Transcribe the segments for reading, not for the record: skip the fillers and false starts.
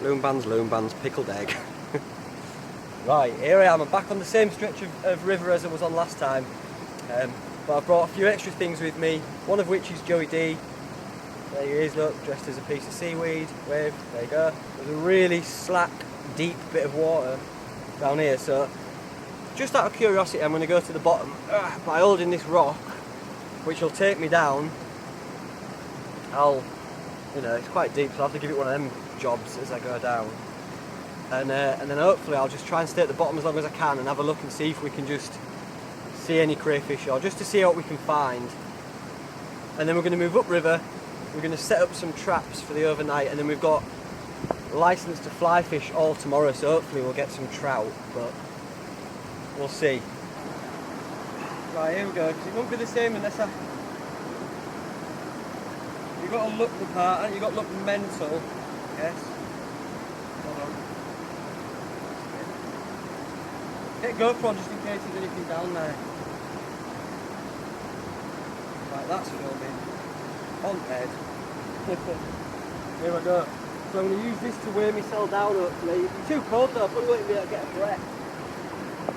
loom bands, pickled egg. Right, here I am. I'm back on the same stretch of river as I was on last time. But I've brought a few extra things with me, one of which is Joey D. There he is, look, dressed as a piece of seaweed. Wave, there you go. There's a really slack, deep bit of water down here, so just out of curiosity I'm going to go to the bottom by holding this rock, which will take me down. It's quite deep, so I'll have to give it one of them jobs as I go down. And then hopefully I'll just try and stay at the bottom as long as I can and have a look and see if we can just see any crayfish, or just to see what we can find. And then we're going to move upriver, we're going to set up some traps for the overnight, and then we've got license to fly fish all tomorrow, so hopefully we'll get some trout, but we'll see. Right, here we go, because it won't be the same unless you've got to look the part, and you've got to look mental, yes. Hold on. Get GoPro on just in case there's anything down there. Right, that's filming. On head. Here we go. So I'm going to use this to weigh myself down hopefully. It's too cold though, I probably won't be able to get a breath.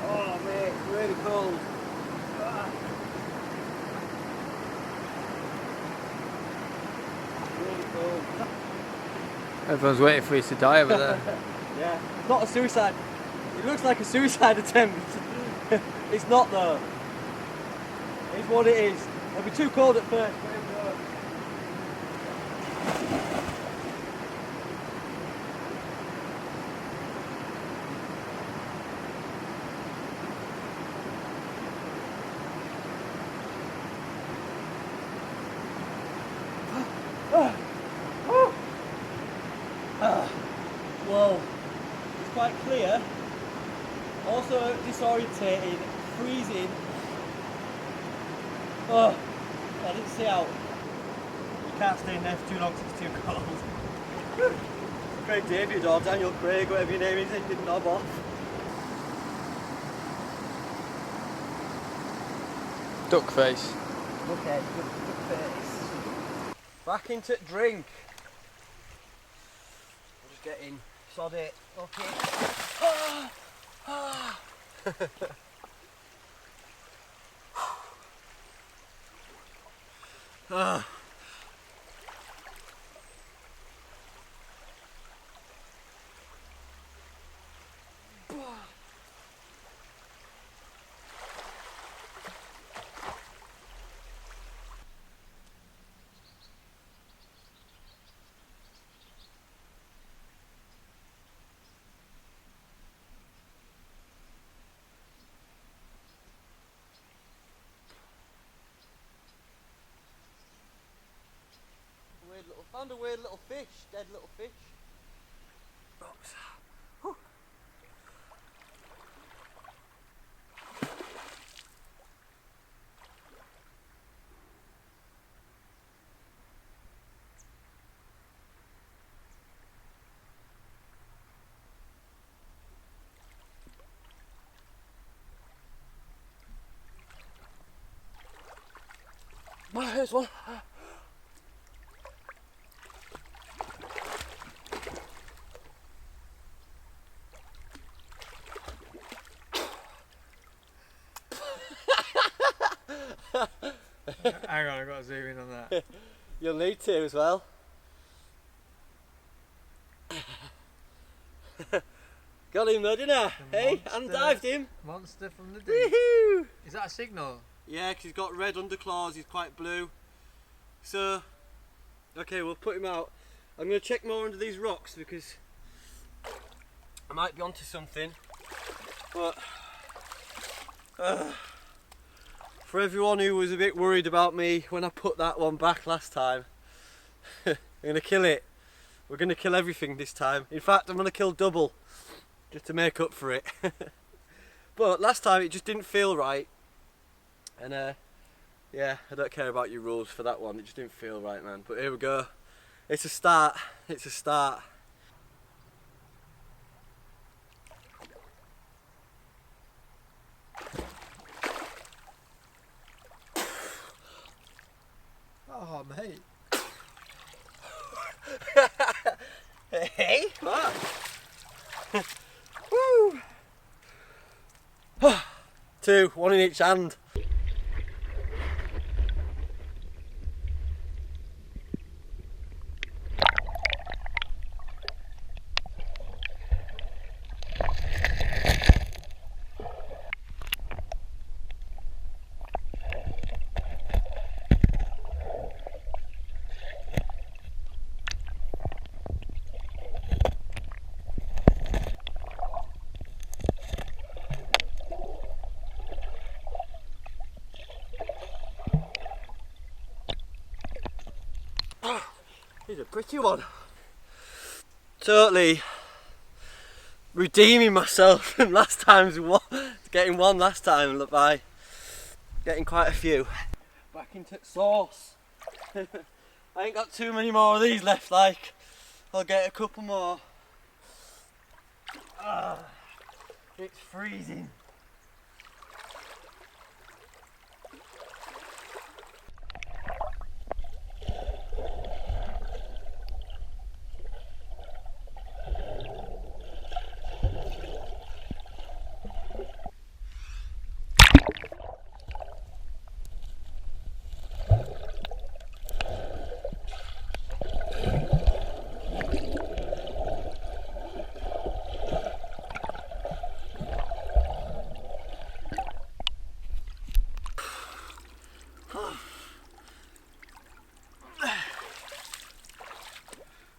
Oh mate, it's really cold. Really cold. Everyone's waiting for you to die over there. Yeah, it's not a suicide. It looks like a suicide attempt. It's not though. It's what it is. It'll be too cold at first. Whoa, it's quite clear, also disorientated, freezing. Oh, I didn't see out. You can't stay in there for too long because it's too cold. Craig David or Daniel Craig, whatever your name is, it didn't knob off. Duck face. Okay, duck face. Back into drink. I'm just getting sod it. Okay. Ah, ah. Ah. Found a weird little fish, dead little fish. Rocks. Whew. Well, here's one. Hang on, I've got to zoom in on that. You'll need to as well. Got him though, didn't I? Hey, and dived him. Monster from the deep. Woohoo! Is that a signal? Yeah, because he's got red underclaws, he's quite blue. So, okay, we'll put him out. I'm going to check more under these rocks because I might be onto something. But for everyone who was a bit worried about me when I put that one back last time, I'm going to kill it. We're going to kill everything this time. In fact, I'm going to kill double just to make up for it. But last time it just didn't feel right. And yeah, I don't care about your rules for that one. It just didn't feel right, man. But here we go. It's a start. It's a start. Oh, mate. Hey, what? Woo! 2, 1 in each hand. He's a pretty one. Totally redeeming myself from last time's one, getting one last time by getting quite a few. Back into sauce. I ain't got too many more of these left, like I'll get a couple more. It's freezing.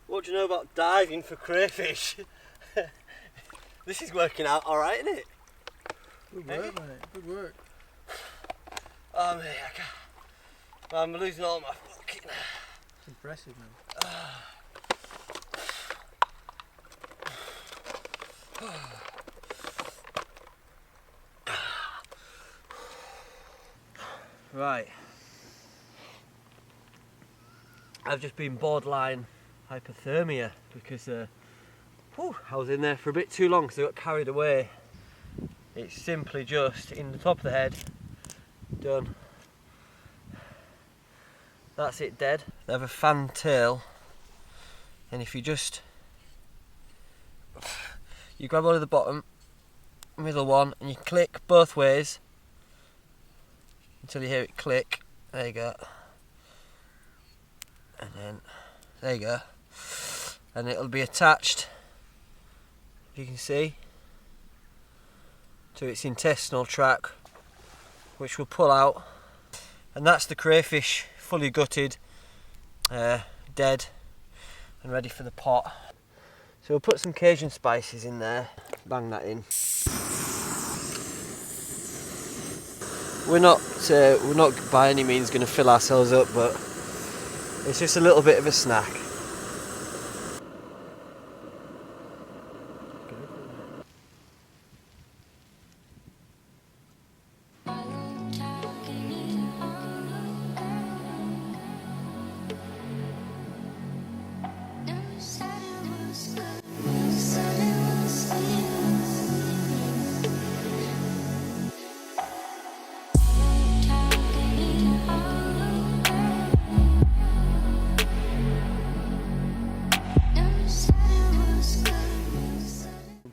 What do you know about diving for crayfish? This is working out alright, isn't it? Good work, mate. Good work. Oh mate, I'm losing all my fucking... It's impressive, man. Right. I've just been borderline hypothermia because I was in there for a bit too long, so I got carried away. It's simply just in the top of the head, done. That's it, dead. They have a fan tail, and if you grab one at the bottom, middle one, and you click both ways until you hear it click. There you go. And then there you go. And it'll be attached, if you can see, to its intestinal tract, which will pull out. And that's the crayfish, fully gutted, dead, and ready for the pot. So we'll put some Cajun spices in there, bang that in. We're not by any means going to fill ourselves up, but it's just a little bit of a snack.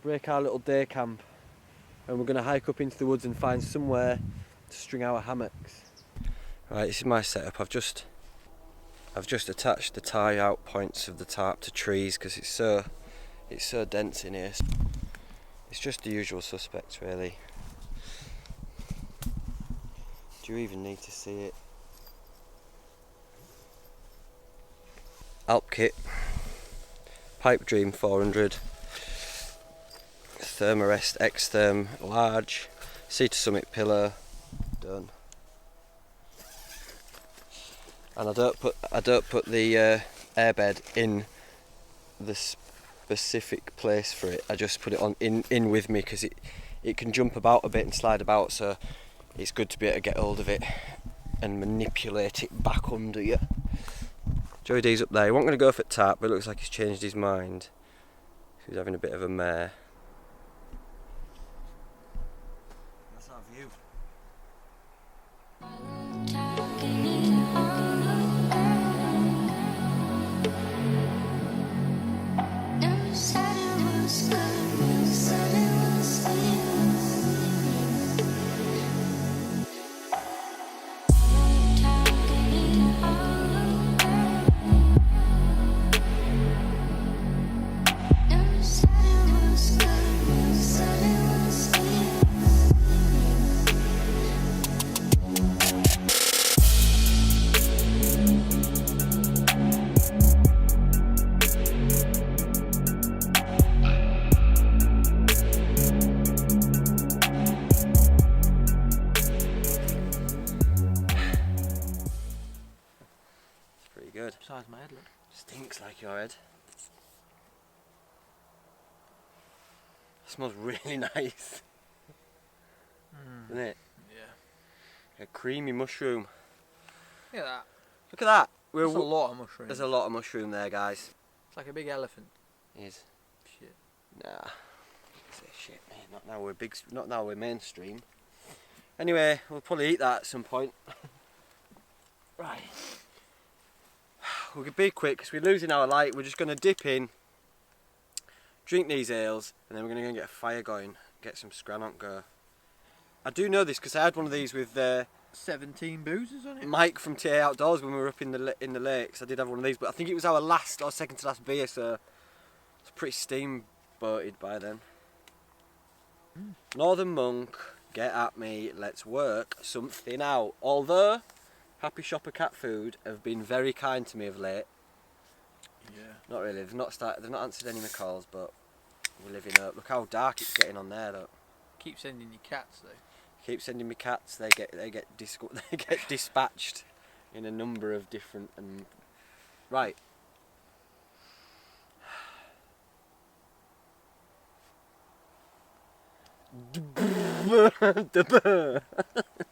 Break our little day camp, and we're going to hike up into the woods and find somewhere to string our hammocks. Right, this is my setup. I've just attached the tie out points of the tarp to trees because it's so dense in here. It's just the usual suspects, really. Do you even need to see it? Alp kit, Pipe Dream 400, Thermarest X-Therm large, Sea to Summit pillow, done. And I don't put the airbed in the specific place for it. I just put it on in with me because it can jump about a bit and slide about, so it's good to be able to get hold of it and manipulate it back under you. Joey D's up there. He wasn't going to go for tarp, but it looks like he's changed his mind. He's having a bit of a mare. That's our view. Never said it was good. Stinks like your head. Smells really nice. Doesn't it? Yeah. A creamy mushroom. Look at that. Look at that. There's a lot of mushrooms. There's a lot of mushroom there, guys. It's like a big elephant. It is. Shit. Nah. Say shit, mate. Not now we're big. Not now we're mainstream. Anyway, we'll probably eat that at some point. Right. We'll be quick because we're losing our light. We're just going to dip in, drink these ales, and then we're going to go and get a fire going, get some scrannock go. I do know this because I had one of these with 17 boozers on it. Mike from TA Outdoors when we were up in the lakes. I did have one of these, but I think it was our last or second to last beer, so it's pretty steamboated by then. Northern Monk, get at me, let's work something out. Although Happy Shopper Cat Food have been very kind to me of late. Yeah. Not really. They've not answered any of my calls, but we're living up. Look how dark it's getting on there. Look. Keep sending you cats though. Keep sending me cats. They get dispatched in a number of different right.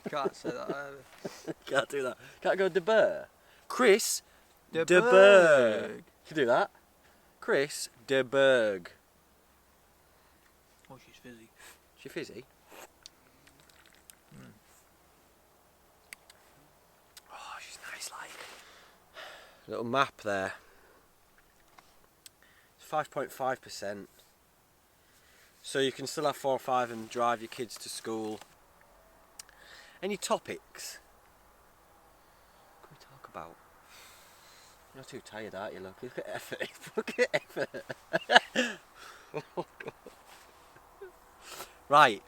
Can't say that either. Can't do that. Can't go de Burr. Chris De de Burg. Can you do that? Chris de Burg. Oh, she's fizzy. She fizzy? Oh, she's nice like. Little map there. It's 5.5%. So you can still have 4 or 5 and drive your kids to school. Any topics? What can we talk about? You're too tired, aren't you? Look at effort. Look at effort. Oh, God. Right.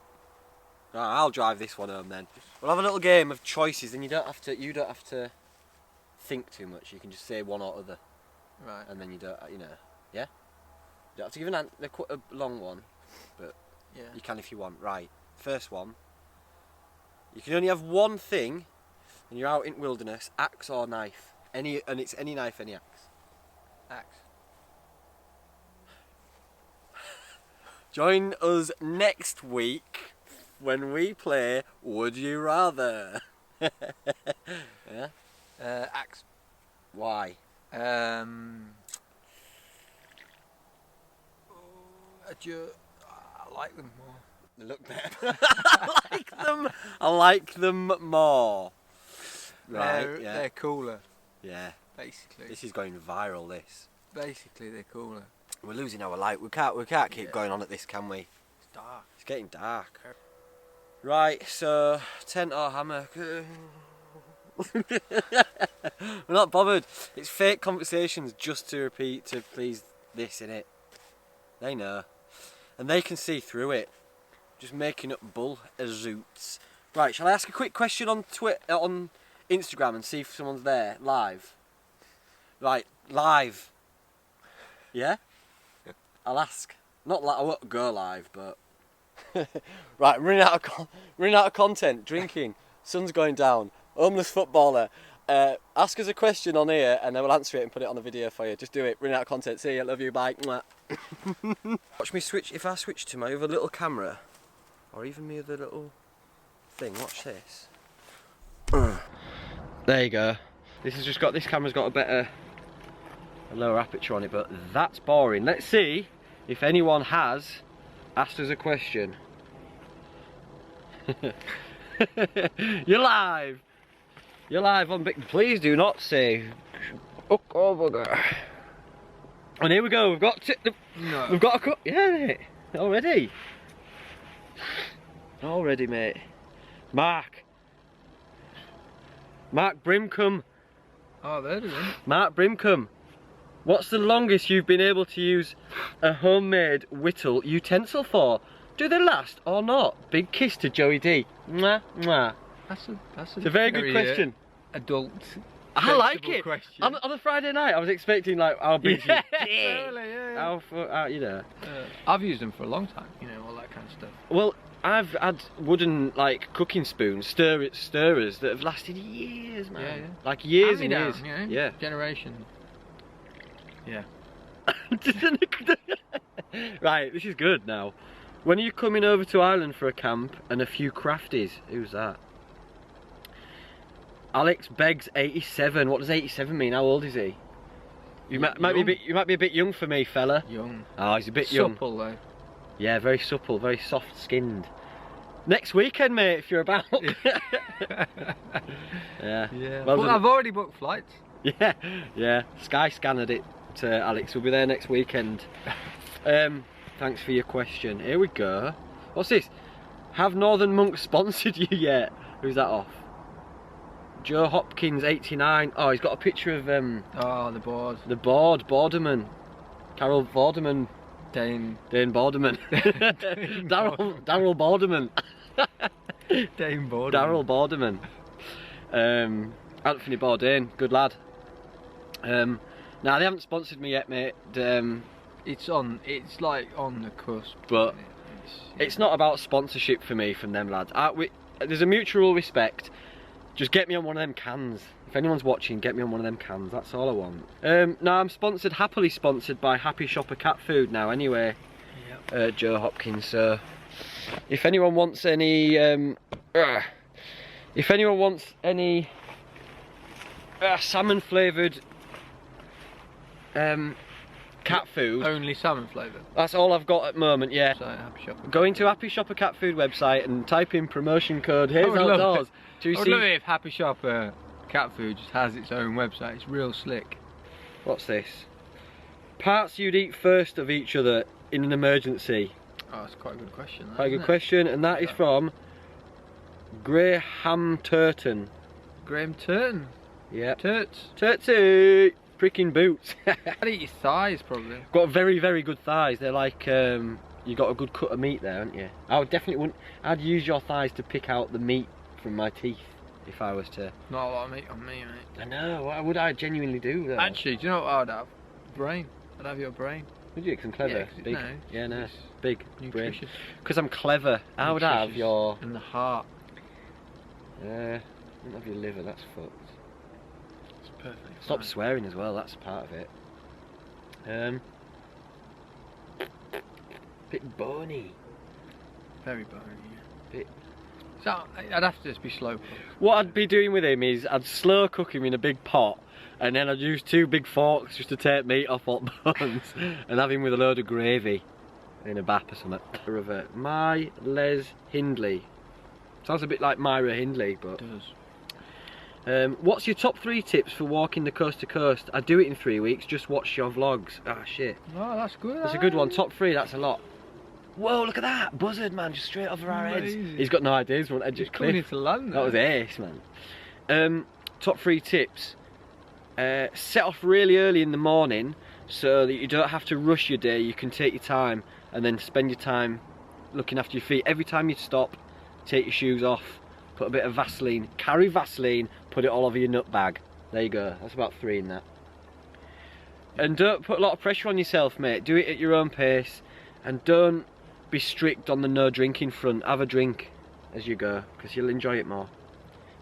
I'll drive this one home then. We'll have a little game of choices, then you don't have to think too much. You can just say one or other. Right. And then you don't, yeah? You don't have to give a long one, but yeah, you can if you want. Right. First one. You can only have one thing, and you're out in wilderness, axe or knife. And it's any knife, any axe. Axe. Join us next week when we play Would You Rather. Yeah? Axe. Why? I like them more. They look better. I like them more. Right, yeah. They're cooler. Yeah. Basically. This is going viral, this. Basically, they're cooler. We're losing our light. We can't keep going on at this, can we? It's dark. It's getting dark. Right, so tent or hammock. We're not bothered. It's fake conversations just to please this, innit? They know. And they can see through it. Just making up bull zoots. Right, shall I ask a quick question on on Instagram and see if someone's there live? Right, live. Yeah? I'll ask. Not like I won't go live, but right, I'm running out of content. Drinking, sun's going down. Homeless footballer. Ask us a question on here, and then we'll answer it and put it on the video for you. Just do it. Running out of content. See you. Love you. Bye. Watch me switch. If I switch to my other little camera, or even my other little thing. Watch this. There you go. This camera's got a lower aperture on it, but that's boring. Let's see if anyone has asked us a question. You're live. You're live on Big. Please do not say hook over there. And here we go. We've got a cut. Yeah, mate. Already, mate. Mark Brimcombe. Oh, there it is. Mark Brimcombe. What's the longest you've been able to use a homemade whittle utensil for? Do they last or not? Big kiss to Joey D. Mwah, mwah. That's It's a very good question. Adult. I like it. Question. On a Friday night, I was expecting like how big. Yeah, totally, yeah. How you know. I've used them for a long time. You know, all that kind of stuff. Well, I've had wooden like cooking spoons, stirrers that have lasted years, man. Yeah, yeah. Like years and Hand-me-down, years. you know? Yeah. Generation. Yeah. Right, this is good now. When are you coming over to Ireland for a camp and a few crafties? Who's that? Alex Beggs 87. What does 87 mean? How old is he? You might be a bit young for me, fella. Young. Oh, he's a bit young. Supple though. Yeah, very supple, very soft skinned. Next weekend, mate, if you're about. Yeah. Yeah. Well But done. I've already booked flights. Yeah, yeah. Sky scanned it to Alex. We'll be there next weekend. Thanks for your question. Here we go. What's this? Have Northern Monk sponsored you yet? Who's that off? Joe Hopkins 89. Oh, he's got a picture of Oh, the board. the board, Borderman. Carol Borderman. Dane Borderman. Daryl Borderman. Dane board. Daryl Borderman. Anthony Bourdain, good lad. Now they haven't sponsored me yet, mate. It's like on the cusp. But it's not about sponsorship for me from them lads. There's a mutual respect. Just get me on one of them cans. If anyone's watching, get me on one of them cans. That's all I want. Now I'm happily sponsored by Happy Shopper Cat Food now. Anyway, yep. Joe Hopkins. So if anyone wants any, salmon flavoured cat food. Only salmon flavour. That's all I've got at the moment, yeah. So, Happy Shopper. Go into Happy Shopper Cat Food website and type in promotion code Hayes Outdoors. I would love it if Happy Shopper Cat Food just has its own website. It's real slick. What's this? Parts you'd eat first of each other in an emergency. Oh, that's quite a good question. Quite a good question, and that is from Graham Turton. Graham Turton. Yeah. Turts. Turtsy! Pricking boots. I'd eat your thighs probably. Got very, very good thighs. They're like, you got a good cut of meat there, haven't you? I would definitely wouldn't. I'd use your thighs to pick out the meat from my teeth if I was to. Not a lot of meat on me, mate. I know. What would I genuinely do though? Actually, do you know what I'd have? Brain. I'd have your brain. Would you? 'Cause I'm clever. Yeah, big. No, Yeah, no. it's Big. nutritious. Because I'm clever. I would have your. And the heart. I wouldn't have your liver. That's fucked. It's perfect. Stop swearing as well. That's part of it. Bit bony. Very bony. Bit. So I'd have to just be slow. What I'd be doing with him is I'd slow cook him in a big pot, and then I'd use 2 big forks just to take meat off hot bones, and have him with a load of gravy in a bap or something. My Les Hindley. Sounds a bit like Myra Hindley, but. It does. What's your top 3 tips for walking the coast to coast? I do it in 3 weeks. Just watch your vlogs. Ah, shit. Oh, that's good. That's a good one. Top 3. That's a lot. Whoa, look at that buzzard, man, just straight over our heads. He's got no ideas. One edge of cliff. Coming into land. That was ace, man. Top 3 tips. Set off really early in the morning so that you don't have to rush your day. You can take your time and then spend your time looking after your feet. Every time you stop, take your shoes off, put a bit of Vaseline, carry Vaseline, put it all over your nut bag. There you go. That's about 3 in that. And don't put a lot of pressure on yourself, mate. Do it at your own pace, and don't be strict on the no drinking front. Have a drink as you go, because you'll enjoy it more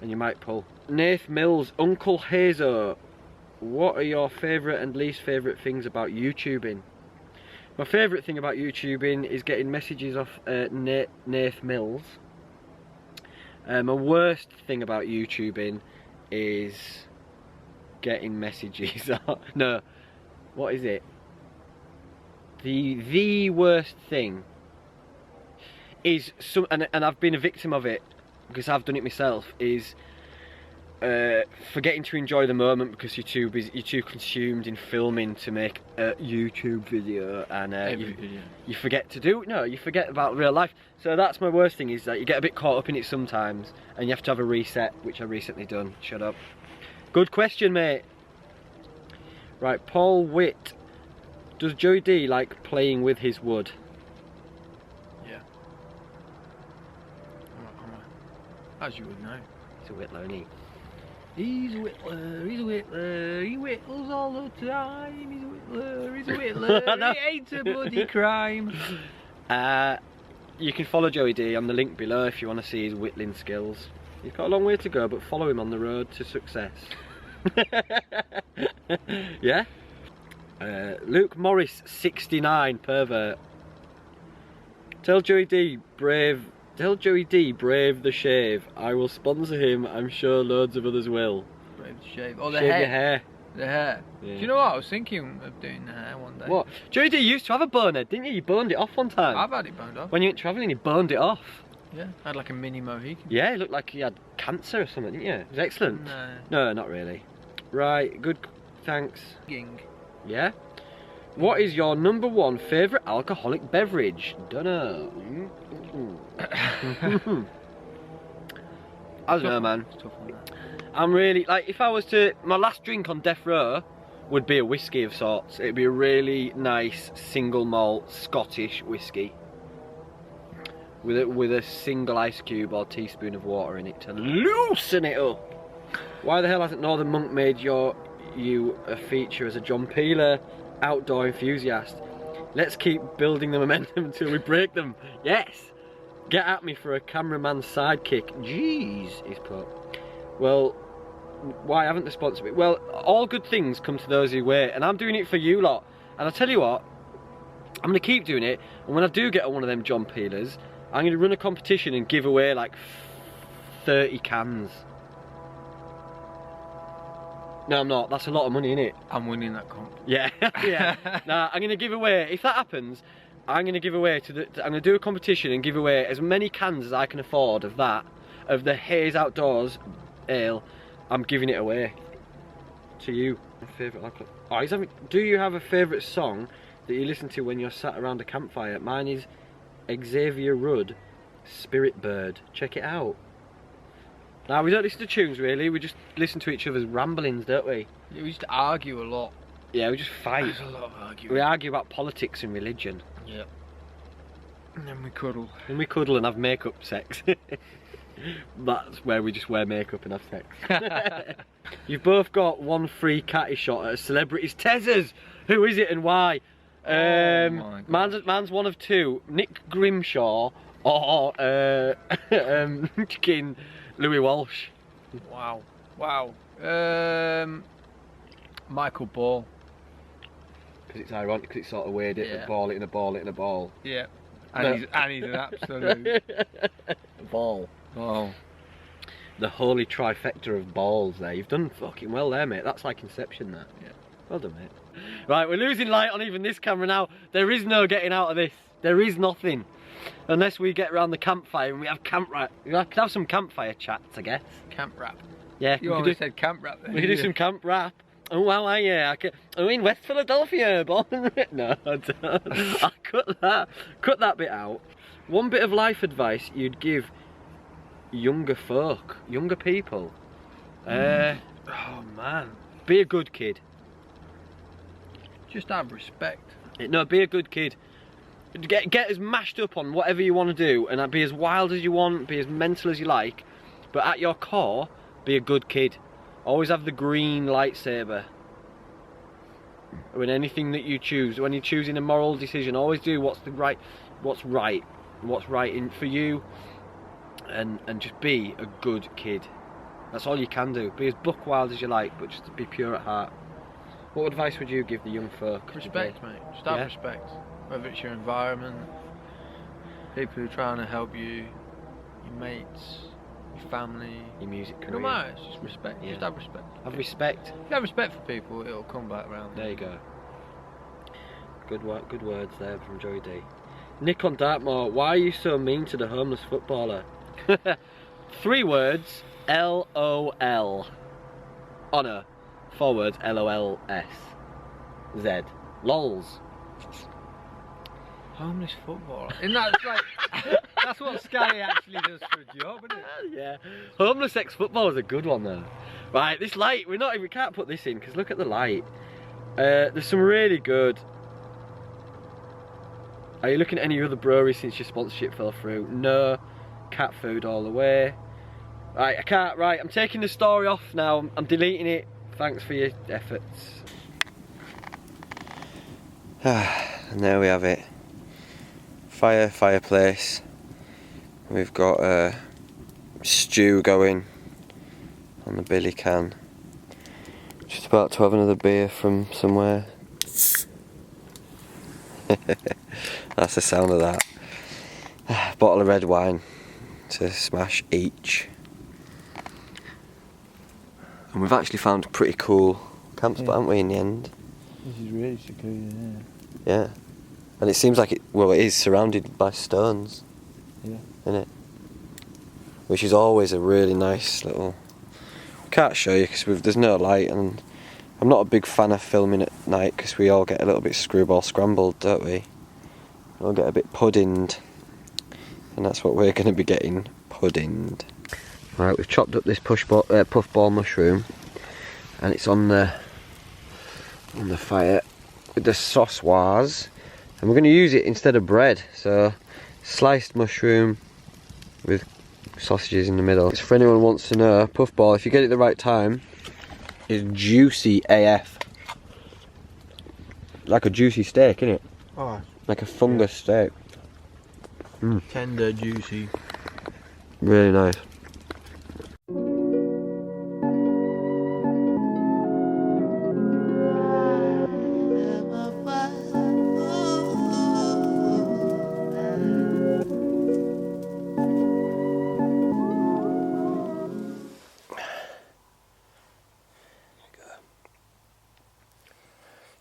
and you might pull. Nath Mills, Uncle Hazo, what are your favourite and least favourite things about YouTubing? My favourite thing about YouTubing is getting messages off Nath Mills. My worst thing about YouTubing is getting messages. No, what is it? The worst thing is and I've been a victim of it because I've done it myself, is forgetting to enjoy the moment because you're too busy, you're too consumed in filming to make a YouTube video, and you forget to you forget about real life. So that's my worst thing, is that you get a bit caught up in it sometimes and you have to have a reset, which I've recently done. Shut up. Good question, mate. Right, Paul Witt, does Joey D like playing with his wood? Yeah. As you would know. He's a whittler, isn't he? He's a whittler, he's a whittler, he whittles all the time, he's a whittler, he's a whittler, he ain't a bloody crime. You can follow Joey D on the link below if you want to see his whittling skills. He's got a long way to go, but follow him on the road to success. Yeah? Luke Morris 69 pervert. Tell Joey D brave the shave. I will sponsor him. I'm sure loads of others will. Brave the shave. Oh, the Shave hair. your hair. The hair. Yeah. Do you know what? I was thinking of doing the hair one day. What? Joey D used to have a bonehead, didn't you? You burned it off one time. I've had it burned off. When you went travelling, you burned it off. Yeah, I had like a mini Mohican. Yeah, it looked like you had cancer or something, didn't you? It was excellent. No. No, not really. Right, good, thanks. Ging. Yeah? What is your number one favourite alcoholic beverage? Dunno. I don't know, man. It's tough on that. I'm really, like, if I was to, my last drink on death row would be a whiskey of sorts. It'd be a really nice single malt Scottish whiskey with a single ice cube or teaspoon of water in it to loosen it up. Why the hell hasn't Northern Monk made you a feature as a John Peeler outdoor enthusiast? Let's keep building the momentum until we break them. Yes! Get at me for a cameraman's sidekick. Jeez, he's put. Well, why haven't the sponsor me? Well, all good things come to those who wait, and I'm doing it for you lot. And I'll tell you what, I'm going to keep doing it, and when I do get one of them John Peelers, I'm going to run a competition and give away like 30 cans. No, I'm not. That's a lot of money, innit? I'm winning that comp. Yeah, yeah. Nah, I'm going to give away, if that happens, I'm going to give away I'm going to do a competition and give away as many cans as I can afford of that, of the Hayes Outdoors ale. I'm giving it away to you. My favourite alcohol. Oh, do you have a favourite song that you listen to when you're sat around a campfire? Mine is Xavier Rudd, Spirit Bird. Check it out. Now, we don't listen to tunes really, we just listen to each other's ramblings, don't we? Yeah, we used to argue a lot. Yeah, we just fight. There's a lot of arguing. We argue about politics and religion. Yep. And then we cuddle. And we cuddle and have makeup sex. That's where we just wear makeup and have sex. You've both got one free catty shot at a celebrity's Tezzers. Who is it and why? Man's one of two. Nick Grimshaw or chicken Louis Walsh. Wow. Wow. Michael Ball. Because it's ironic, because it's sort of weird, a ball, it in a ball, it in a ball. Yeah. And he's an absolute ball. Oh. The holy trifecta of balls there. You've done fucking well there, mate. That's like Inception, that. Yeah. Well done, mate. Right, we're losing light on even this camera now. There is no getting out of this. There is nothing. Unless we get around the campfire and we have we could have some campfire chats, I guess. Camp rap. Yeah. You always said camp rap then. We could do some camp rap. Oh wow, I'm in West Philadelphia, born and raised. No, I don't. I cut that bit out. One bit of life advice you'd give younger folk, younger people. Oh man, be a good kid. Just have respect. No, be a good kid. Get as mashed up on whatever you want to do, and be as wild as you want, be as mental as you like, but at your core, be a good kid. Always have the green lightsaber. When anything that you choose, when you're choosing a moral decision, always do what's right for you, and just be a good kid. That's all you can do. Be as buck wild as you like, but just be pure at heart. What advice would you give the young folk? Respect, mate. Just have respect. Whether it's your environment, people who are trying to help you, your mates, your family, your music career. No matter, it's just respect. Just have respect. Have respect. If you have respect for people, it'll come back round. There you go. Good words there from Joey D. Nick on Dartmoor, why are you so mean to the homeless footballer? 3 words, LOL. Oh no, 4 words, LOLS. Z. LOLs. Homeless footballer. Isn't that like that's what Sky actually does for a job, isn't it? Yeah. Homeless ex-footballer's a good one though. Right, this light, we can't put this in because look at the light. There's some really good. Are you looking at any other breweries since your sponsorship fell through? No. Cat food all the way. Right, I can't. Right, I'm taking the story off now. I'm deleting it. Thanks for your efforts. And there we have it. Fireplace. We've got a stew going on the billy can. Just about to have another beer from somewhere. That's the sound of that. Bottle of red wine to smash each. And we've actually found a pretty cool camp spot, haven't we, in the end? This is really secure, yeah. Yeah. And it seems like it is surrounded by stones. Yeah. Isn't it? Which is always a really nice little... Can't show you because there's no light, and I'm not a big fan of filming at night because we all get a little bit screwball scrambled, don't we? We all get a bit puddinged. And that's what we're going to be getting, puddinged. Right, we've chopped up this puffball mushroom, and it's on the fire with the sauce, and we're going to use it instead of bread. So sliced mushroom with sausages in the middle. It's for anyone who wants to know, puffball, if you get it the right time, is juicy AF. Like a juicy steak, isn't it? Oh, like a fungus steak. Tender, juicy. Really nice.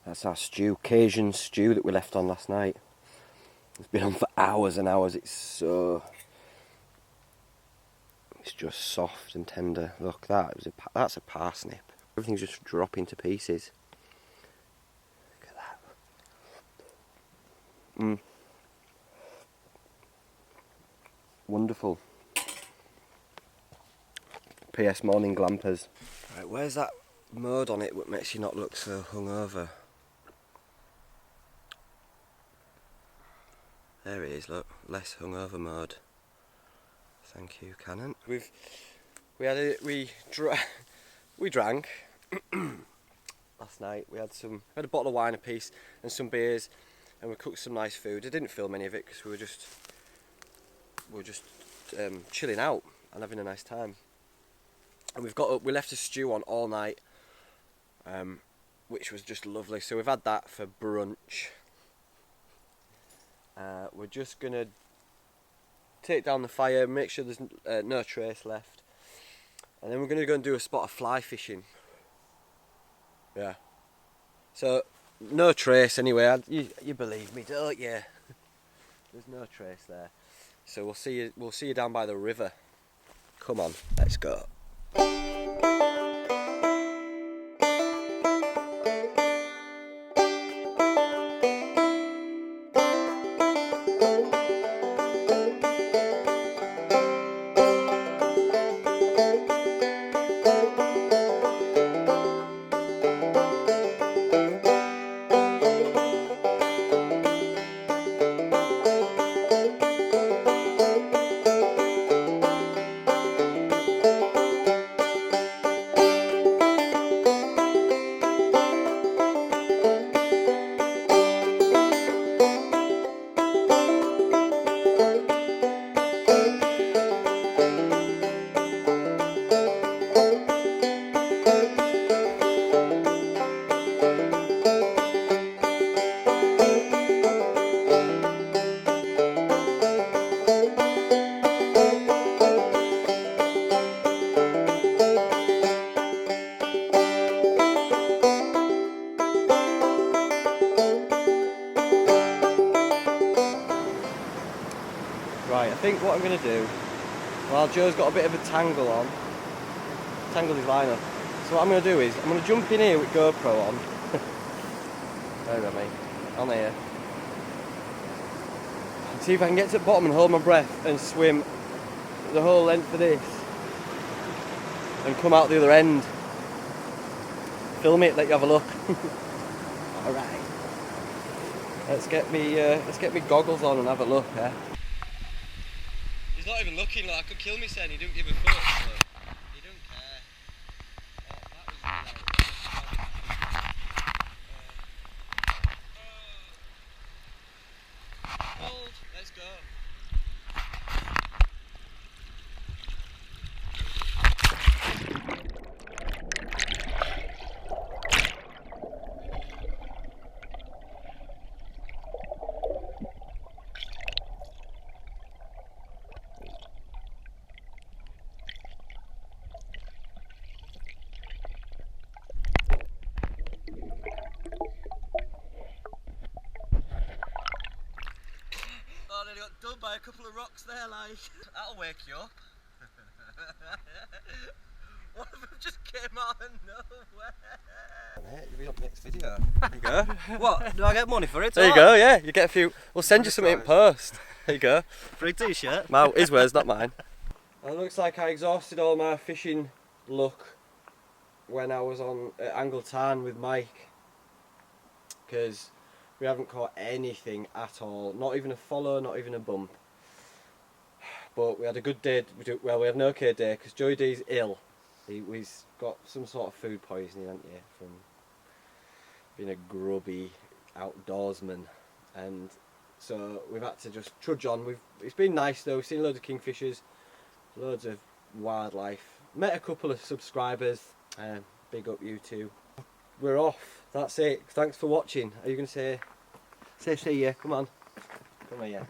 That's our stew, Cajun stew that we left on last night. It's been on for hours and hours. It's just soft and tender. Look, that's a parsnip. Everything's just dropping to pieces. Look at that. Wonderful. PS morning glampers. Right, where's that mode on it that makes you not look so hungover? There it is, look, less hungover mode. Thank you, Canon. We drank last night. We had a bottle of wine apiece and some beers, and we cooked some nice food. I didn't film any of it because we were just chilling out and having a nice time. And we left a stew on all night, which was just lovely. So we've had that for brunch. We're just gonna take down the fire, make sure there's no trace left, and then we're gonna go and do a spot of fly fishing. Yeah. So no trace anyway. You believe me, don't you? There's no trace there. So we'll see you down by the river. Come on, let's go. Right, I think what I'm going to do, while Joe's got a bit of a tangled his line up. So what I'm going to do is, I'm going to jump in here with GoPro on. There we go, on here. And see if I can get to the bottom and hold my breath and swim the whole length of this. And come out the other end. Film it, let you have a look. Alright. Let's get me goggles on and have a look, yeah? He's not even looking, like I could kill me saying he didn't give a fuck, but he don't care. Oh, that was hold, let's go. Nearly got done by a couple of rocks there, like. That'll wake you up. One of them just came out of nowhere. Mate, you'll be up next video. There you go. What? Do I get money for it? There you go, yeah. You get a few. We'll send you something in post. There you go. Free t-shirt. Mal, his words, not mine. It looks like I exhausted all my fishing luck when I was on Angle Tarn with Mike. Because we haven't caught anything at all. Not even a follow, not even a bump. But we had a good day. Well, we had an okay day because Joey D's ill. He's got some sort of food poisoning, hasn't he, from being a grubby outdoorsman, and so we've had to just trudge on. It's been nice though. We've seen loads of kingfishers, loads of wildlife, met a couple of subscribers. Big up you two. We're off. That's it. Thanks for watching. Are you going to say see ya? Come on, come here.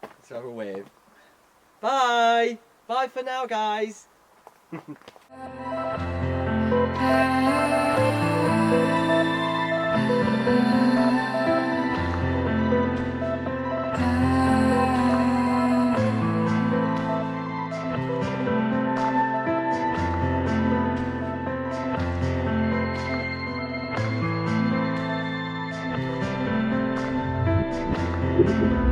Let's have a wave. Bye. Bye for now, guys. Thank you.